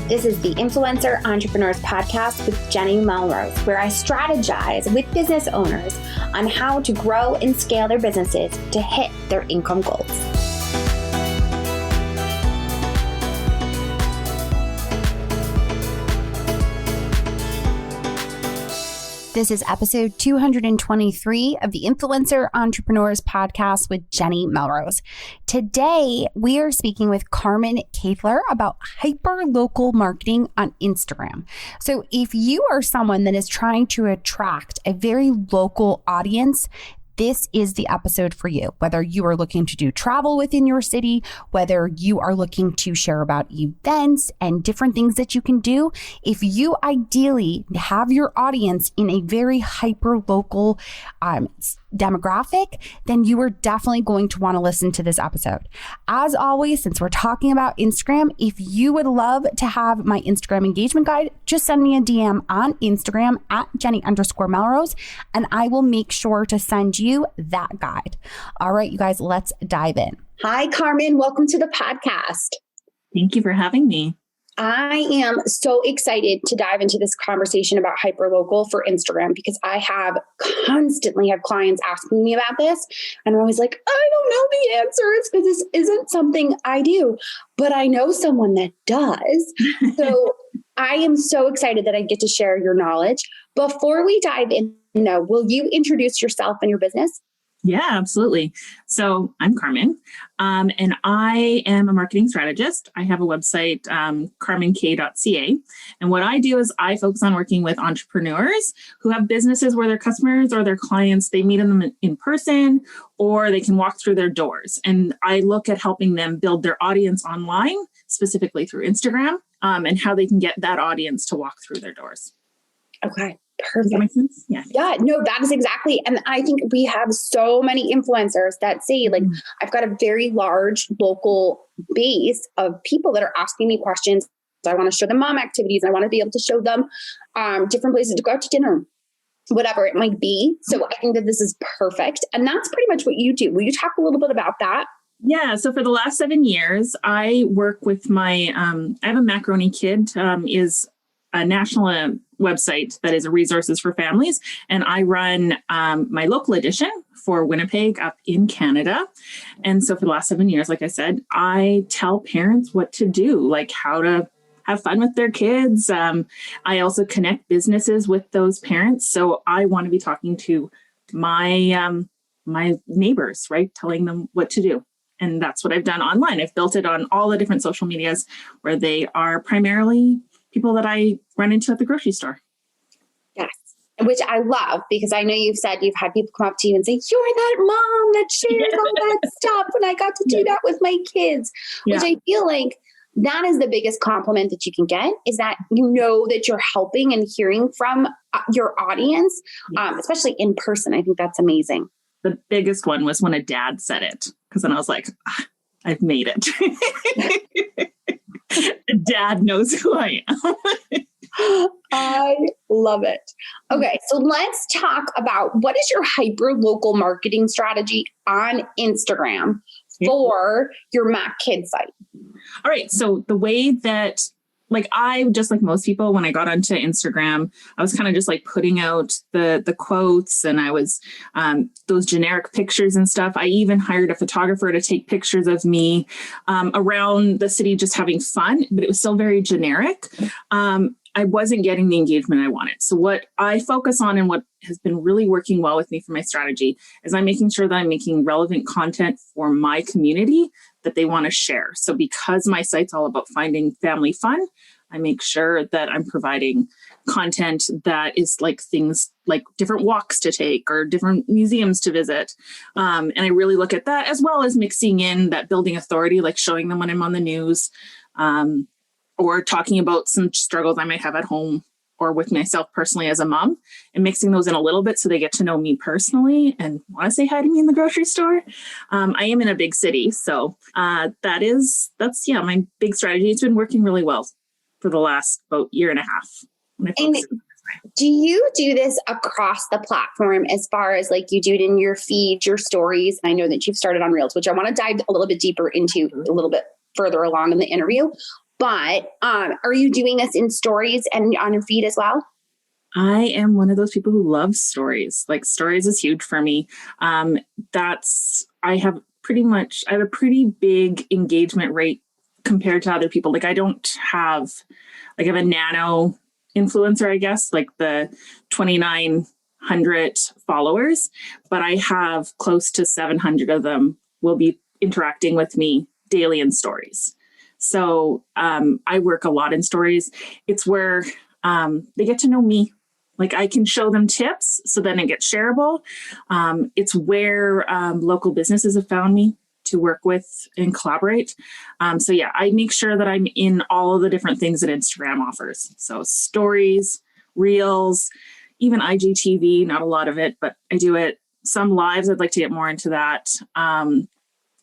This is the Influencer Entrepreneurs Podcast with Jenny Melrose, where I strategize with business owners on how to grow and scale their businesses to hit their income goals. This is episode 223 of the Influencer Entrepreneurs Podcast with Jenny Melrose. Today, we are speaking with Carmen Kaethler about hyper-local marketing on Instagram. So if you are someone that is trying to attract a very local audience, this is the episode for you. Whether you are looking to do travel within your city, whether you are looking to share about events and different things that you can do, if you ideally have your audience in a very hyper-local demographic, then you are definitely going to want to listen to this episode. As always, since we're talking about Instagram, if you would love to have my Instagram engagement guide, just send me a DM on Instagram at Jenny_Melrose, and I will make sure to send you that guide. All right, you guys, let's dive in. Hi, Carmen. Welcome to the podcast. Thank you for having me. I am so excited to dive into this conversation about hyperlocal for Instagram because I constantly have clients asking me about this. And I'm always like, I don't know the answers because this isn't something I do, but I know someone that does. So I am so excited that I get to share your knowledge. Before we dive in, will you introduce yourself and your business? Yeah, absolutely. So I'm Carmen, and I am a marketing strategist. I have a website, carmenk.ca. And what I do is I focus on working with entrepreneurs who have businesses where their customers or their clients, they meet them in person or they can walk through their doors. And I look at helping them build their audience online, specifically through Instagram, and how they can get that audience to walk through their doors. Okay. Perfect. Does that make sense? Yeah, no, that is exactly. And I think we have so many influencers that say, like, I've got a very large local base of people that are asking me questions. So I want to show them mom activities. I want to be able to show them different places to go out to dinner, whatever it might be. So I think that this is perfect. And that's pretty much what you do. Will you talk a little bit about that? Yeah. So for the last 7 years, I work with my, I have a Macaroni Kid, is a national website that is resources for families. And I run my local edition for Winnipeg up in Canada. And so for the last 7 years, like I said, I tell parents what to do, like how to have fun with their kids. I also connect businesses with those parents. So I want to be talking to my my neighbors, right? Telling them what to do. And that's what I've done online. I've built it on all the different social medias where they are primarily people that I run into at the grocery store. Yes, which I love because I know you've said you've had people come up to you and say, you're that mom that shares all that stuff. And I got to do that with my kids, which I feel like that is the biggest compliment that you can get is that you know that you're helping and hearing from your audience, especially in person. I think that's amazing. The biggest one was when a dad said it because then I was like, I've made it. Dad knows who I am. I love it. Okay, so let's talk about what is your hyper local marketing strategy on Instagram for your Mac Kid site? All right. So the way that, like I, just like most people, when I got onto Instagram, I was kind of just like putting out the quotes and I was those generic pictures and stuff. I even hired a photographer to take pictures of me around the city, just having fun, but it was still very generic. I wasn't getting the engagement I wanted. So what I focus on and what has been really working well with me for my strategy is I'm making sure that I'm making relevant content for my community that they want to share. So because my site's all about finding family fun, I make sure that I'm providing content that is like things like different walks to take or different museums to visit. And I really look at that as well as mixing in that building authority, like showing them when I'm on the news, or talking about some struggles I might have at home or with myself personally as a mom, and mixing those in a little bit so they get to know me personally and want to say hi to me in the grocery store. I am in a big city. So that's my big strategy. It's been working really well for the last about year and a half. And do you do this across the platform as far as like you do it in your feed, your stories? I know that you've started on Reels, which I want to dive a little bit deeper into a little bit further along in the interview. But are you doing this in stories and on your feed as well? I am one of those people who loves stories. Like stories is huge for me. I have a pretty big engagement rate compared to other people. Like I have a nano influencer, I guess, like the 2,900 followers, but I have close to 700 of them will be interacting with me daily in stories. So I work a lot in stories. It's where they get to know me. Like I can show them tips, so then it gets shareable. It's where local businesses have found me to work with and collaborate. So yeah, I make sure that I'm in all of the different things that Instagram offers. So stories, reels, even IGTV, not a lot of it, but I do it. Some lives, I'd like to get more into that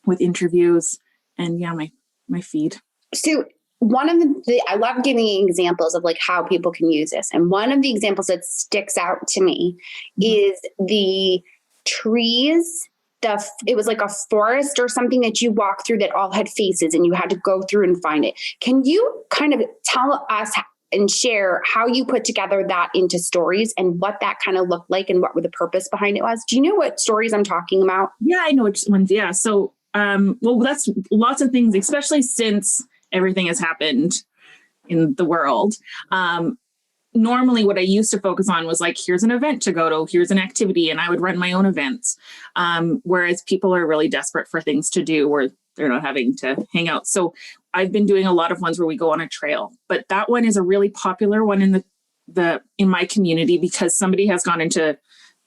with interviews and yeah, my feed. So one of I love giving examples of like how people can use this. And one of the examples that sticks out to me is the trees. It was like a forest or something that you walked through that all had faces and you had to go through and find it. Can you kind of tell us and share how you put together that into stories and what that kind of looked like and what the purpose behind it was? Do you know what stories I'm talking about? Yeah, I know which ones. Yeah. So, well, that's lots of things, especially since everything has happened in the world. Normally what I used to focus on was like, here's an event to go to, here's an activity, and I would run my own events. Whereas people are really desperate for things to do where they're not having to hang out. So I've been doing a lot of ones where we go on a trail, but that one is a really popular one in in my community because somebody has gone into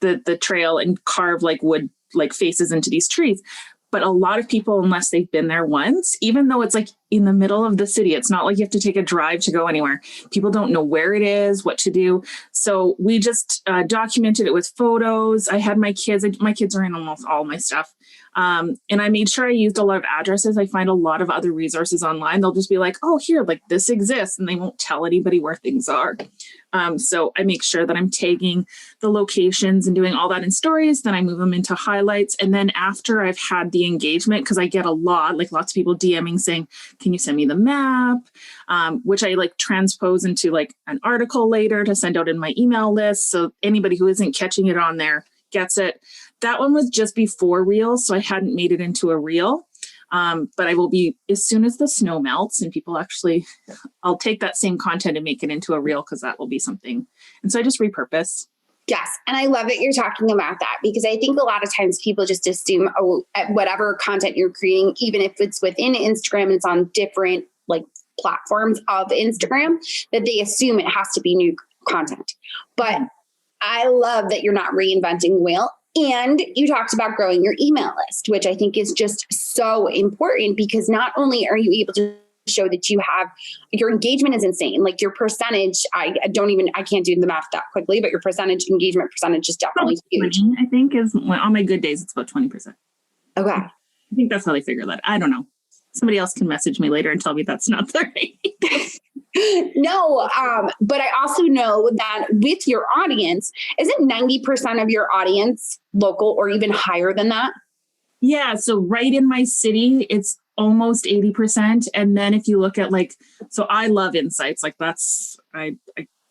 the trail and carved like wood, like faces into these trees. But a lot of people, unless they've been there once, even though it's like in the middle of the city, it's not like you have to take a drive to go anywhere. People don't know where it is, what to do. So we just documented it with photos. I had my kids are in almost all my stuff. And I made sure I used a lot of addresses. I find a lot of other resources online. They'll just be like, oh, here, like this exists. And they won't tell anybody where things are. So I make sure that I'm tagging the locations and doing all that in stories. Then I move them into highlights. And then after I've had the engagement, because I get lots of people DMing saying, can you send me the map? Which I like transpose into like an article later to send out in my email list. So anybody who isn't catching it on there gets it. That one was just before Reels, so I hadn't made it into a Reel. But I will be, as soon as the snow melts and people actually, I'll take that same content and make it into a Reel because that will be something. And so I just repurpose. Yes. And I love that you're talking about that because I think a lot of times people just assume, whatever content you're creating, even if it's within Instagram and it's on different like platforms of Instagram, that they assume it has to be new content. But I love that you're not reinventing the wheel. And you talked about growing your email list, which I think is just so important because not only are you able to show that you have, your engagement is insane. Like your percentage, I can't do the math that quickly, but your engagement percentage is definitely huge. I think is on my good days, it's about 20%. Okay. I think that's how they figure that. I don't know. Somebody else can message me later and tell me that's not the right. No, but I also know that with your audience, isn't 90% of your audience local or even higher than that? Yeah. So right in my city, it's almost 80%. And then if you look at so I love insights. Like I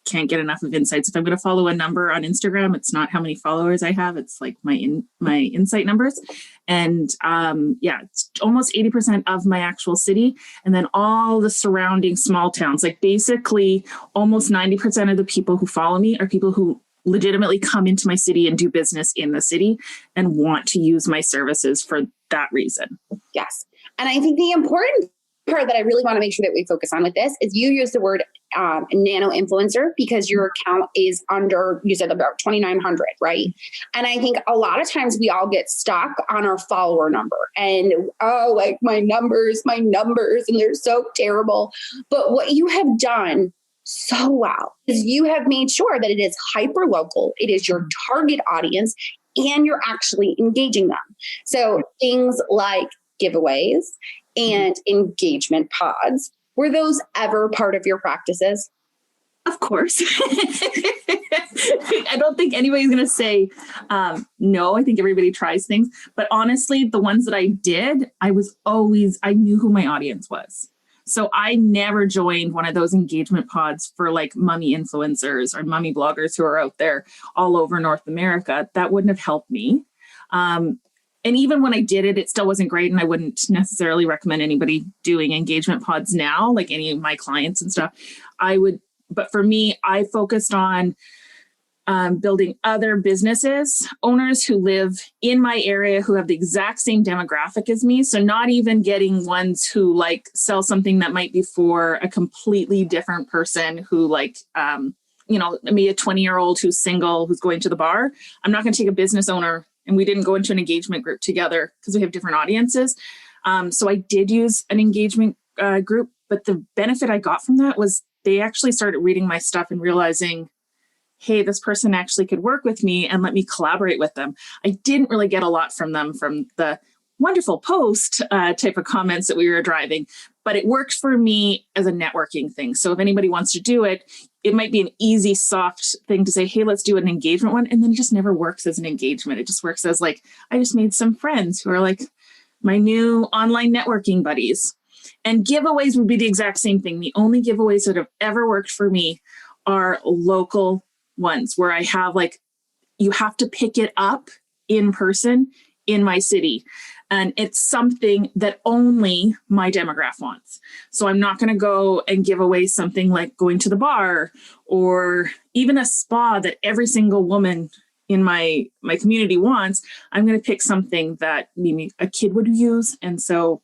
can't get enough of insights. If I'm going to follow a number on Instagram, it's not how many followers I have. It's like my insight numbers. And it's almost 80% of my actual city. And then all the surrounding small towns, like basically almost 90% of the people who follow me are people who legitimately come into my city and do business in the city and want to use my services for that reason. Yes. And I think the important part that I really want to make sure that we focus on with this is you use the word nano influencer because your account is under, you said about 2,900, right? And I think a lot of times we all get stuck on our follower number and, like my numbers, and they're so terrible. But what you have done so well is you have made sure that it is hyper local. It is your target audience and you're actually engaging them. So things like giveaways and engagement pods Were those ever part of your practices? Of course. I don't think anybody's going to say no. I think everybody tries things. But honestly, the ones that I did, I knew who my audience was. So I never joined one of those engagement pods for like mummy influencers or mummy bloggers who are out there all over North America. That wouldn't have helped me. And even when I did it, it still wasn't great. And I wouldn't necessarily recommend anybody doing engagement pods now, like any of my clients and stuff. But for me, I focused on building other businesses, owners who live in my area, who have the exact same demographic as me. So not even getting ones who like sell something that might be for a completely different person who like, maybe a 20-year-old who's single, who's going to the bar. I'm not going to take a business owner, and we didn't go into an engagement group together because we have different audiences. So I did use an engagement group, but the benefit I got from that was they actually started reading my stuff and realizing, hey, this person actually could work with me and let me collaborate with them. I didn't really get a lot from them from the wonderful post type of comments that we were driving, but it worked for me as a networking thing. So if anybody wants to do it, it might be an easy, soft thing to say, hey, let's do an engagement one. And then it just never works as an engagement. It just works as like, I just made some friends who are like my new online networking buddies. And giveaways would be the exact same thing. The only giveaways that have ever worked for me are local ones where I have like, you have to pick it up in person in my city. And it's something that only my demographic wants. So I'm not going to go and give away something like going to the bar or even a spa that every single woman in my community wants. I'm going to pick something that maybe a kid would use. And so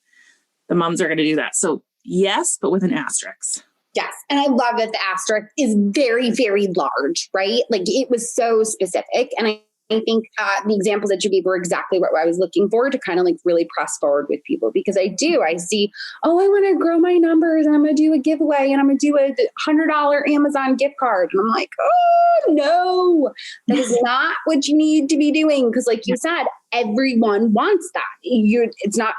the moms are going to do that. So yes, but with an asterisk. Yes. And I love that the asterisk is very, very large, right? Like it was so specific. And I think the examples that you gave were exactly what I was looking for to kind of like really press forward with people, because I see, I want to grow my numbers and I'm going to do a giveaway and I'm going to do a $100 Amazon gift card. And I'm like, oh no, that is not what you need to be doing. Because like you said, everyone wants that. It's not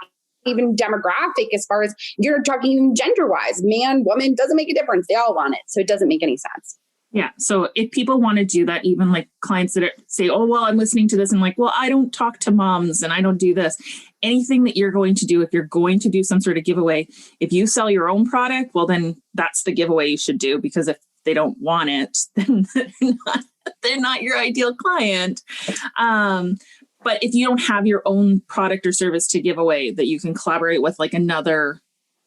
even demographic as far as you're talking even gender wise, man, woman, doesn't make a difference. They all want it. So it doesn't make any sense. Yeah. So if people want to do that, even like clients that say, oh, well, I'm listening to this and like, well, I don't talk to moms and I don't do this. Anything that you're going to do, if you're going to do some sort of giveaway, if you sell your own product, well, then that's the giveaway you should do, because if they don't want it, then they're not your ideal client. But if you don't have your own product or service to give away that you can collaborate with like another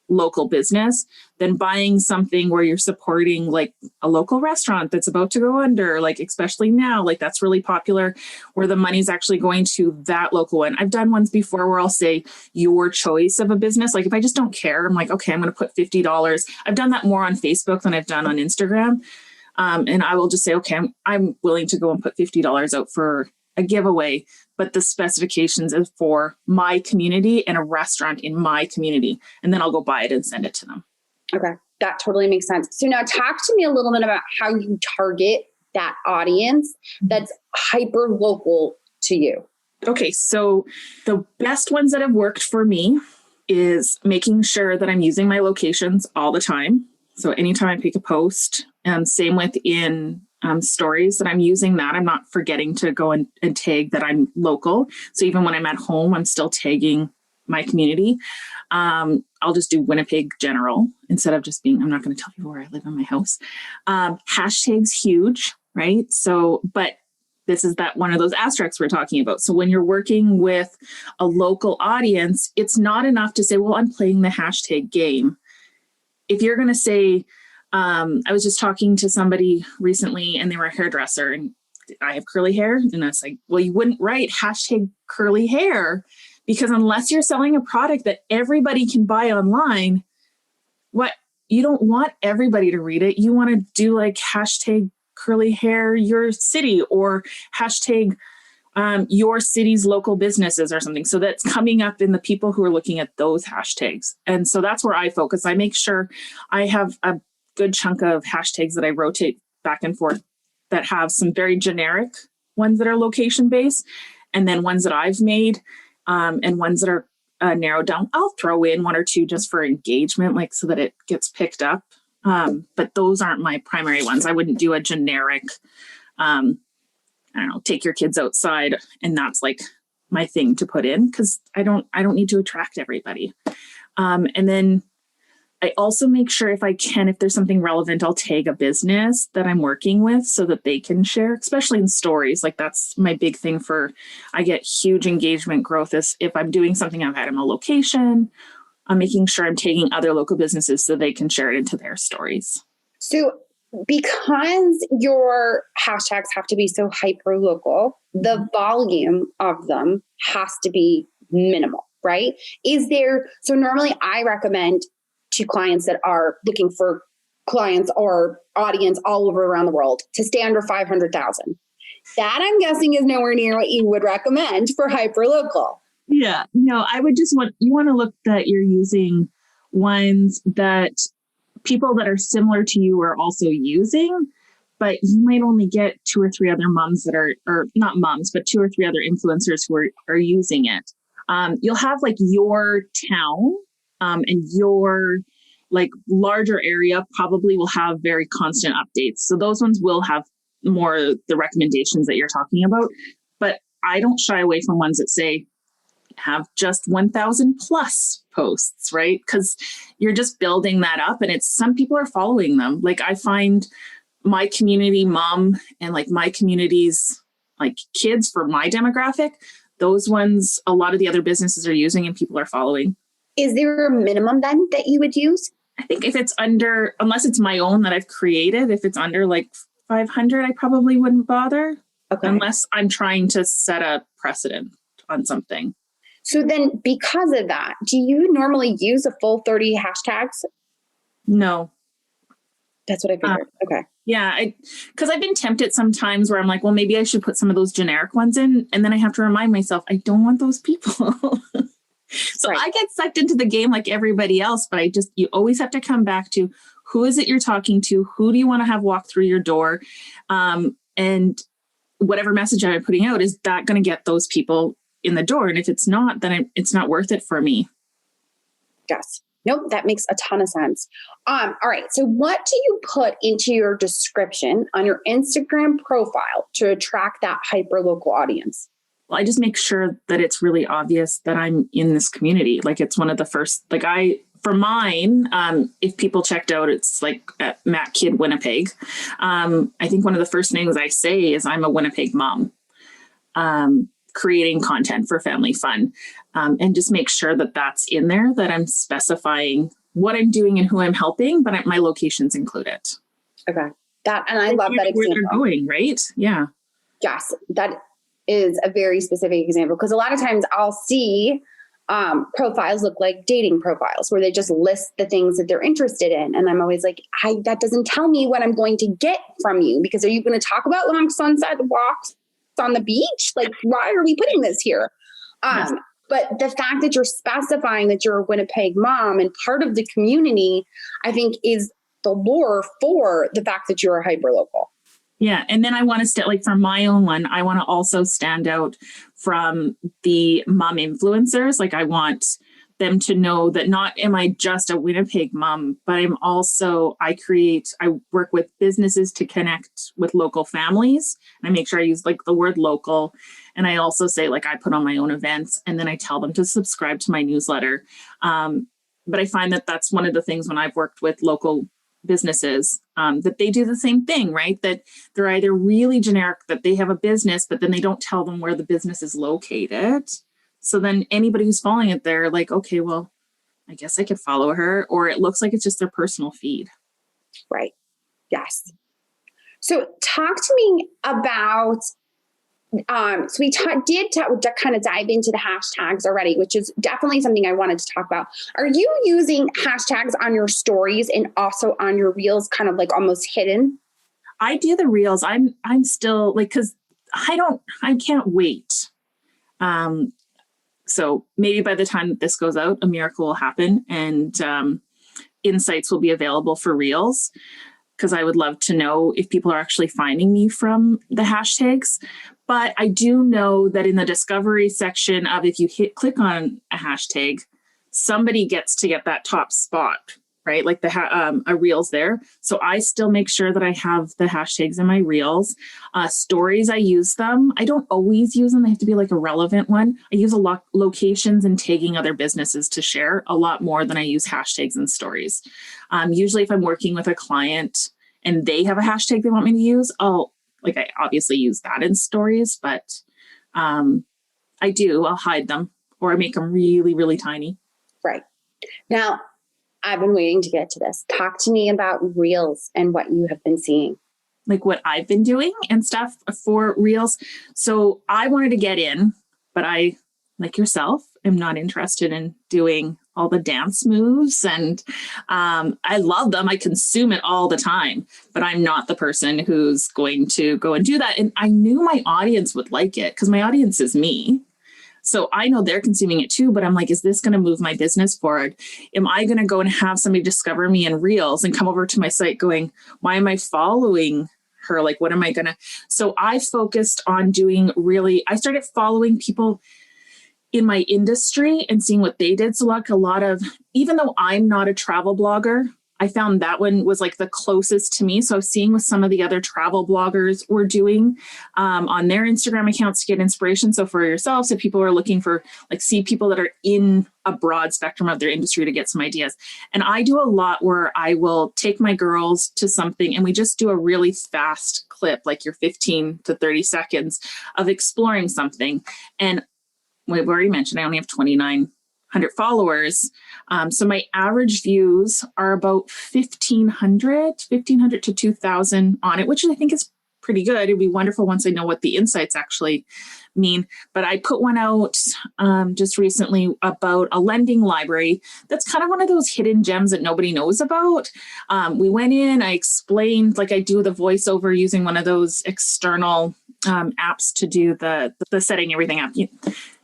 local business, then buying something where you're supporting like a local restaurant that's about to go under, like especially now, like that's really popular, where the money's actually going to that local one. I've done ones before where I'll say your choice of a business. Like if I just don't care, I'm like, okay, I'm going to put $50. I've done that more on Facebook than I've done on Instagram. And I will just say, okay, I'm willing to go and put $50 out for a giveaway, but the specifications is for my community and a restaurant in my community. And then I'll go buy it and send it to them. Okay. That totally makes sense. So now talk to me a little bit about how you target that audience that's hyper local to you. Okay. So the best ones that have worked for me is making sure that I'm using my locations all the time. So anytime I pick a post, same with in stories that I'm using that. I'm not forgetting to go and tag that I'm local. So even when I'm at home, I'm still tagging my community. I'll just do Winnipeg general instead of just I'm not going to tell people where I live in my house. Hashtags huge, right? So, but this is that one of those asterisks we're talking about. So when you're working with a local audience, it's not enough to say, well, I'm playing the hashtag game. If you're going to say, I was just talking to somebody recently and they were a hairdresser and I have curly hair. And I was like, well, you wouldn't write hashtag curly hair, because unless you're selling a product that everybody can buy online, you don't want everybody to read it. You want to do like hashtag curly hair, your city, or hashtag your city's local businesses or something. So that's coming up in the people who are looking at those hashtags. And so that's where I focus. I make sure I have a good chunk of hashtags that I rotate back and forth that have some very generic ones that are location based, and then ones that I've made, and ones that are narrowed down. I'll throw in one or two just for engagement, like so that it gets picked up. But those aren't my primary ones. I wouldn't do a generic, I don't know, take your kids outside. And that's like my thing to put in because I don't need to attract everybody. And then I also make sure if I can, if there's something relevant, I'll tag a business that I'm working with so that they can share, especially in stories. Like that's my big thing I get huge engagement growth is if I'm doing something I've had in a location, I'm making sure I'm taking other local businesses so they can share it into their stories. So because your hashtags have to be so hyper local, the volume of them has to be minimal, right? So normally I recommend to clients that are looking for clients or audience all over around the world to stay under 500,000. That I'm guessing is nowhere near what you would recommend for hyperlocal. Yeah, no, I would you want to look that you're using ones that people that are similar to you are also using, but you might only get two or three other moms that are, or not moms, but two or three other influencers who are using it. You'll have like your town and your like larger area probably will have very constant updates. So those ones will have more the recommendations that you're talking about. But I don't shy away from ones that say have just 1,000 plus posts, right? Because you're just building that up and some people are following them. Like I find my community mom and like my community's like kids for my demographic, those ones, a lot of the other businesses are using and people are following. Is there a minimum then that you would use? I think if it's under, unless it's my own that I've created, if it's under like 500, I probably wouldn't bother. Okay. Unless I'm trying to set a precedent on something. So then because of that, do you normally use a full 30 hashtags? No. That's what I figured. Okay. Yeah, because I've been tempted sometimes where I'm like, well, maybe I should put some of those generic ones in. And then I have to remind myself, I don't want those people. So right. I get sucked into the game like everybody else, but you always have to come back to who is it you're talking to? Who do you want to have walk through your door? And whatever message I'm putting out, is that going to get those people in the door? And if it's not, then it's not worth it for me. Yes. Nope. That makes a ton of sense. All right. So what do you put into your description on your Instagram profile to attract that hyper-local audience? Well, I just make sure that it's really obvious that I'm in this community. Like it's one of the first, for mine, if people checked out, it's like at Matt Kid Winnipeg. I think one of the first things I say is I'm a Winnipeg mom, creating content for family fun, and just make sure that that's in there, that I'm specifying what I'm doing and who I'm helping, but my locations include it. Okay. I love that example. Where they're going, right? Yeah. Yes. That is a very specific example because a lot of times I'll see profiles look like dating profiles where they just list the things that they're interested in. And I'm always like, that doesn't tell me what I'm going to get from you, because are you going to talk about long sunset walks on the beach? Like, why are we putting this here? Yes. But the fact that you're specifying that you're a Winnipeg mom and part of the community, I think is the lure for the fact that you're a hyperlocal. Yeah. And then I want to like for my own one, I want to also stand out from the mom influencers. Like I want them to know that not am I just a Winnipeg mom, but I'm also, I work with businesses to connect with local families. And I make sure I use like the word local. And I also say like I put on my own events and then I tell them to subscribe to my newsletter. But I find that that's one of the things when I've worked with local businesses, that they do the same thing, right? That they're either really generic, that they have a business, but then they don't tell them where the business is located. So then anybody who's following it, they're like, okay, well, I guess I could follow her, or it looks like it's just their personal feed. Right. Yes. So talk to me about, so we did kind of dive into the hashtags already, which is definitely something I wanted to talk about. Are you using hashtags on your stories and also on your reels, kind of like almost hidden? I do the reels. I'm still like, cause I can't wait. So maybe by the time that this goes out, a miracle will happen and insights will be available for reels, because I would love to know if people are actually finding me from the hashtags. But I do know that in the discovery section of if you click on a hashtag, somebody gets to get that top spot, right? Like a reels there. So I still make sure that I have the hashtags in my reels. Stories, I use them. I don't always use them. They have to be like a relevant one. I use a lot locations and tagging other businesses to share a lot more than I use hashtags and stories. Usually if I'm working with a client and they have a hashtag they want me to use, I obviously use that in stories, but I'll hide them or I make them really, really tiny. Right. Now, I've been waiting to get to this. Talk to me about reels and what you have been seeing. Like what I've been doing and stuff for reels. So I wanted to get in, but I, like yourself, am not interested in doing all the dance moves. And I love them. I consume it all the time, but I'm not the person who's going to go and do that. And I knew my audience would like it because my audience is me. So I know they're consuming it too, but I'm like, is this going to move my business forward? Am I going to go and have somebody discover me in reels and come over to my site going, why am I following her? Like, what am I going to? So I focused on I started following people in my industry and seeing what they did. So like even though I'm not a travel blogger, I found that one was like the closest to me. So I was seeing what some of the other travel bloggers were doing on their Instagram accounts to get inspiration. So for yourself, so people are looking for see people that are in a broad spectrum of their industry to get some ideas. And I do a lot where I will take my girls to something and we just do a really fast clip, like your 15 to 30 seconds of exploring something. And we've already mentioned, I only have 2,900 followers. So my average views are about 1,500 to 2,000 on it, which I think is pretty good. It'd be wonderful once I know what the insights actually mean. But I put one out just recently about a lending library. That's kind of one of those hidden gems that nobody knows about. We went in, I explained, I do the voiceover using one of those external apps to do the setting everything up.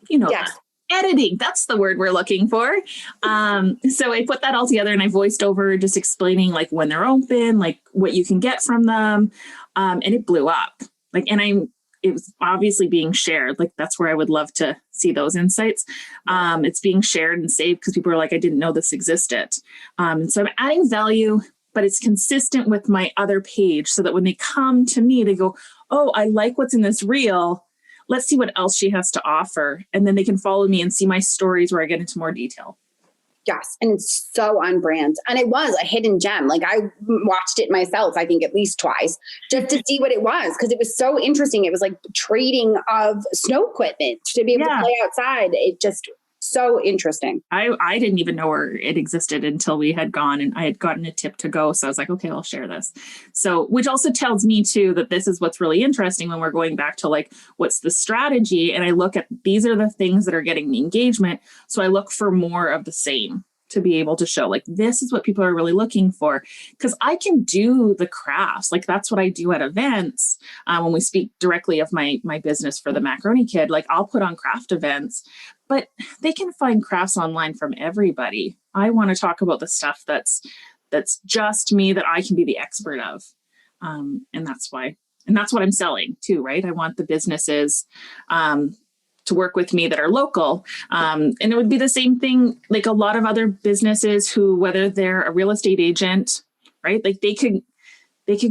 You know, yes. Editing, that's the word we're looking for. So I put that all together and I voiced over just explaining when they're open, what you can get from them. And it blew up. It was obviously being shared. That's where I would love to see those insights. It's being shared and saved because people are I didn't know this existed. And so I'm adding value, but it's consistent with my other page so that when they come to me, they go, oh, I like what's in this reel. Let's see what else she has to offer. And then they can follow me and see my stories where I get into more detail. Yes. And it's so on brand. And it was a hidden gem. I watched it myself, I think at least twice, just to see what it was. Because it was so interesting. It was trading of snow equipment to be able to play outside. It just so interesting. I didn't even know where it existed until we had gone and I had gotten a tip to go. So I was like, okay, I'll share this. So, which also tells me too, that this is what's really interesting when we're going back to what's the strategy? And I look at, these are the things that are getting the engagement. So I look for more of the same to be able to show this is what people are really looking for. Because I can do the crafts. That's what I do at events. When we speak directly of my business for the Macaroni Kid, I'll put on craft events, but they can find crafts online from everybody. I want to talk about the stuff that's just me, that I can be the expert of. And that's why, and that's what I'm selling too, right? I want the businesses, to work with me that are local. And it would be the same thing, a lot of other businesses who, whether they're a real estate agent, right? They could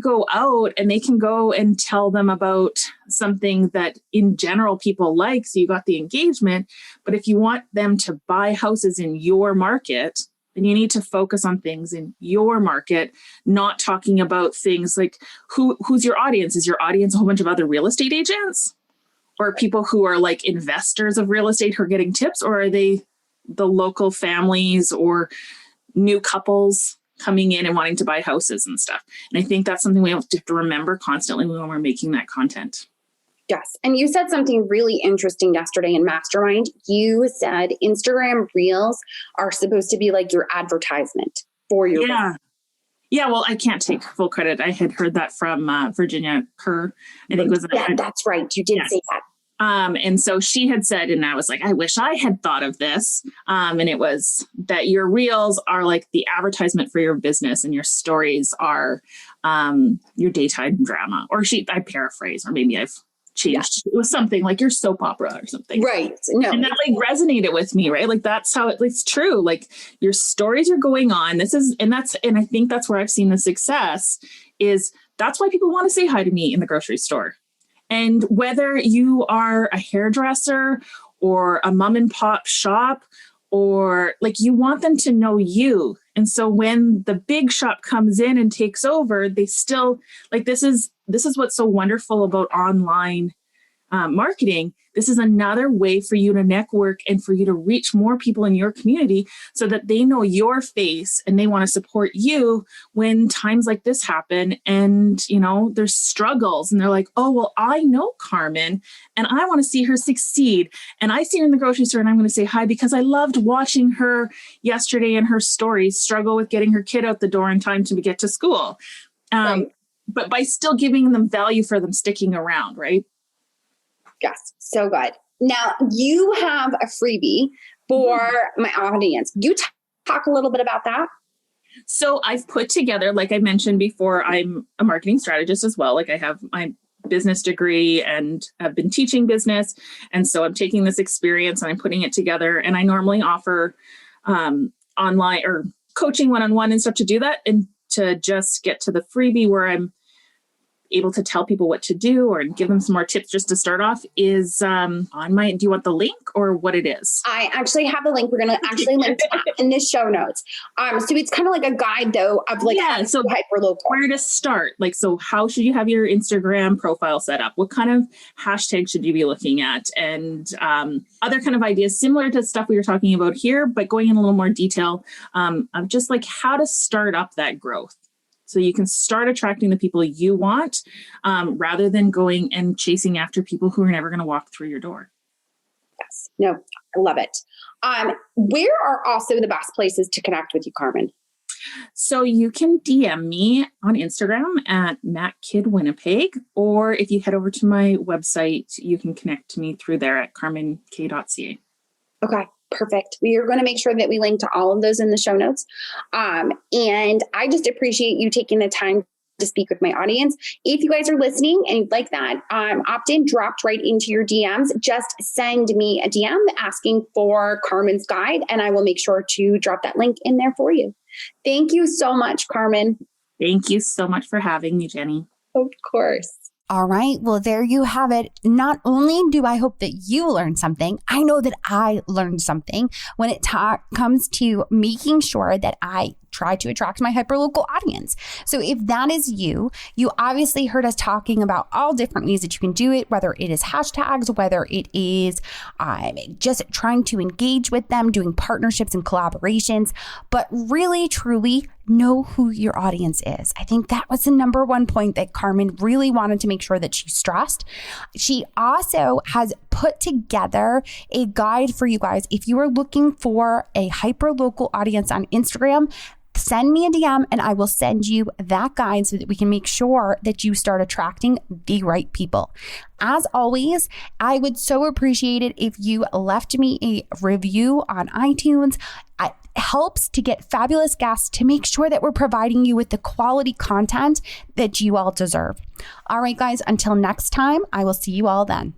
go out and they can go and tell them about something that in general people like. So you got the engagement, but if you want them to buy houses in your market, then you need to focus on things in your market, not talking about things who's your audience? Is your audience a whole bunch of other real estate agents? Or people who are investors of real estate who are getting tips? Or are they the local families or new couples coming in and wanting to buy houses and stuff? And I think that's something we have to remember constantly when we're making that content. Yes. And you said something really interesting yesterday in Mastermind. You said Instagram Reels are supposed to be your advertisement for your business. Yeah, well, I can't take full credit. I had heard that from Virginia Kerr. I think it was. Yeah, that's right. You did say that. And so she had said, and I was like, I wish I had thought of this. And it was that your reels are the advertisement for your business and your stories are your daytime drama. Or I paraphrase, or maybe I've changed. It was something like your soap opera or something. Right. No. And that like resonated with me, right? Like that's how it's true. Like your stories are going on. And I think that's where I've seen the success is that's why people want to say hi to me in the grocery store. And whether you are a hairdresser or a mom and pop shop, or like you want them to know you. And so when the big shop comes in and takes over, they still like, this is what's so wonderful about online marketing. This is another way for you to network and for you to reach more people in your community so that they know your face and they want to support you when times like this happen. And, there's struggles and they're like, oh, well, I know Carmen and I want to see her succeed. And I see her in the grocery store and I'm going to say hi because I loved watching her yesterday and her stories struggle with getting her kid out the door in time to get to school. Right. But by still giving them value for them sticking around, right? Yes, so good. Now, you have a freebie for my audience. You talk a little bit about that? So I've put together, like I mentioned before, I'm a marketing strategist as well. Like I have my business degree and I've been teaching business. And so I'm taking this experience and I'm putting it together. And I normally offer online or coaching one-on-one and stuff to do that. And to just get to the freebie where I'm able to tell people what to do or give them some more tips just to start off is on my, do you want the link or what it is? I actually have the link. We're going to actually link to that in the show notes. So it's kind of like a guide though of like, so hyperlocal. Where to start? Like, so how should you have your Instagram profile set up? What kind of hashtags should you be looking at? And other kind of ideas similar to stuff we were talking about here, but going in a little more detail of just like how to start up that growth. So you can start attracting the people you want rather than going and chasing after people who are never going to walk through your door. Yes. No, I love it. Where are also the best places to connect with you, Carmen? So you can DM me on Instagram at MacKidWinnipeg, or if you head over to my website, you can connect to me through there at carmenk.ca. Okay. Perfect. We are going to make sure that we link to all of those in the show notes. And I just appreciate you taking the time to speak with my audience. If you guys are listening and you'd like that opt-in dropped right into your DMs, just send me a DM asking for Carmen's guide, and I will make sure to drop that link in there for you. Thank you so much, Carmen. Thank you so much for having me, Jenny. Of course. All right. Well, there you have it. Not only do I hope that you learned something, I know that I learned something when it comes to making sure that I try to attract my hyperlocal audience. So if that is you obviously heard us talking about all different ways that you can do it, whether it is hashtags, whether it is just trying to engage with them, doing partnerships and collaborations, but really, truly know who your audience is. I think that was the number one point that Carmen really wanted to make sure that she stressed. She also has put together a guide for you guys. If you are looking for a hyperlocal audience on Instagram, send me a DM and I will send you that guide so that we can make sure that you start attracting the right people. As always, I would so appreciate it if you left me a review on iTunes. It helps to get fabulous guests to make sure that we're providing you with the quality content that you all deserve. All right, guys, until next time, I will see you all then.